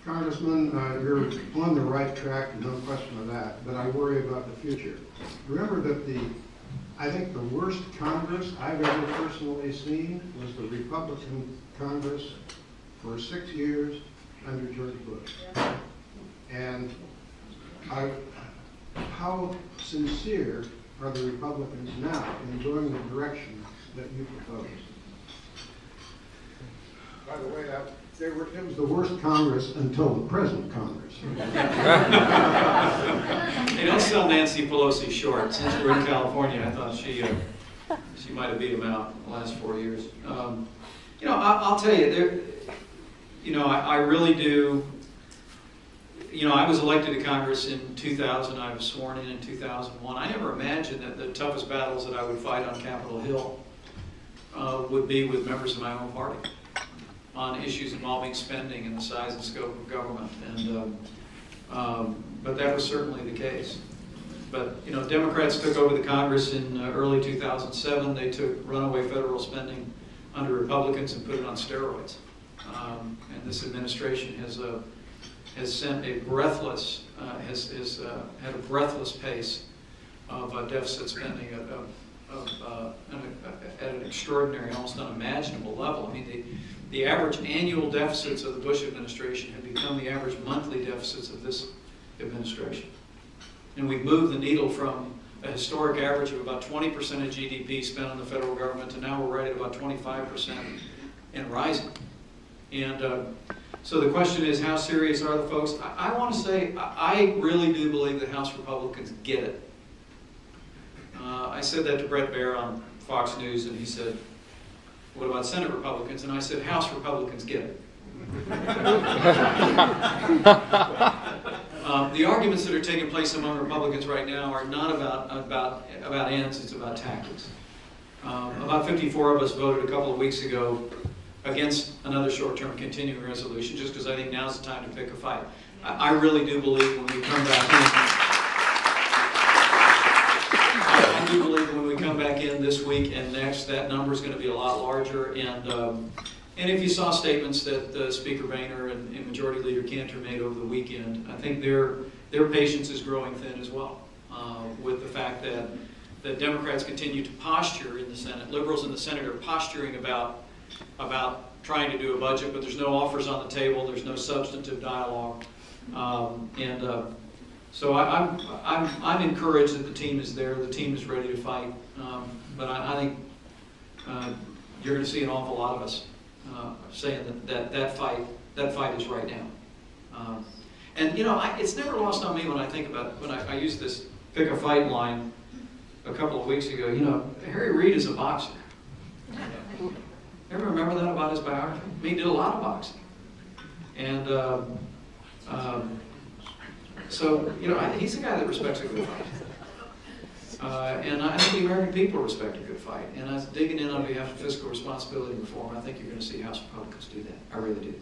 Congressman, you're on the right track, no question of that, but I worry about the future. Remember that I think the worst Congress I've ever personally seen was the Republican Congress for 6 years under George Bush. And how sincere are the Republicans now in going the direction that you propose? By the way, it was the worst Congress until the present Congress. They don't sell Nancy Pelosi short. Since we're in California, I thought she might have beat him out in the last 4 years. You know, I'll tell you, I really do. You know, I was elected to Congress in 2000. I was sworn in 2001. I never imagined that the toughest battles that I would fight on Capitol Hill would be with members of my own party on issues involving spending and the size and scope of government. But that was certainly the case. But, you know, Democrats took over the Congress in early 2007. They took runaway federal spending under Republicans and put it on steroids. And this administration has sent a breathless, had a breathless pace of deficit spending at an extraordinary, almost unimaginable level. I mean, the average annual deficits of the Bush administration have become the average monthly deficits of this administration. And we've moved the needle from a historic average of about 20% of GDP spent on the federal government to now we're right at about 25% and rising. And so the question is, how serious are the folks? I want to say, I really do believe that House Republicans get it. I said that to Brett Baer on Fox News, and he said, what about Senate Republicans? And I said, House Republicans get it. The arguments that are taking place among Republicans right now are not about ends, it's about tactics. About 54 of us voted a couple of weeks ago against another short-term continuing resolution, just because I think now's the time to pick a fight. I really do believe when we come back in, I do believe when we come back in this week and next, that number is going to be a lot larger. And if you saw statements that Speaker Boehner and Majority Leader Cantor made over the weekend, I think their patience is growing thin as well, with the fact that Democrats continue to posture in the Senate. Liberals in the Senate are posturing about trying to do a budget, but there's no offers on the table. There's no substantive dialogue, so I'm encouraged that the team is there. The team is ready to fight, but I think you're going to see an awful lot of us saying that fight is right now. And you know, it's never lost on me when I think about when I used this pick a fight line a couple of weeks ago. You know, Harry Reid is a boxer. Ever remember that about his biography? He did a lot of boxing. And so, you know, he's a guy that respects a good fight. And I think the American people respect a good fight. And I was digging in on behalf of fiscal responsibility and reform. I think you're going to see House Republicans do that. I really do.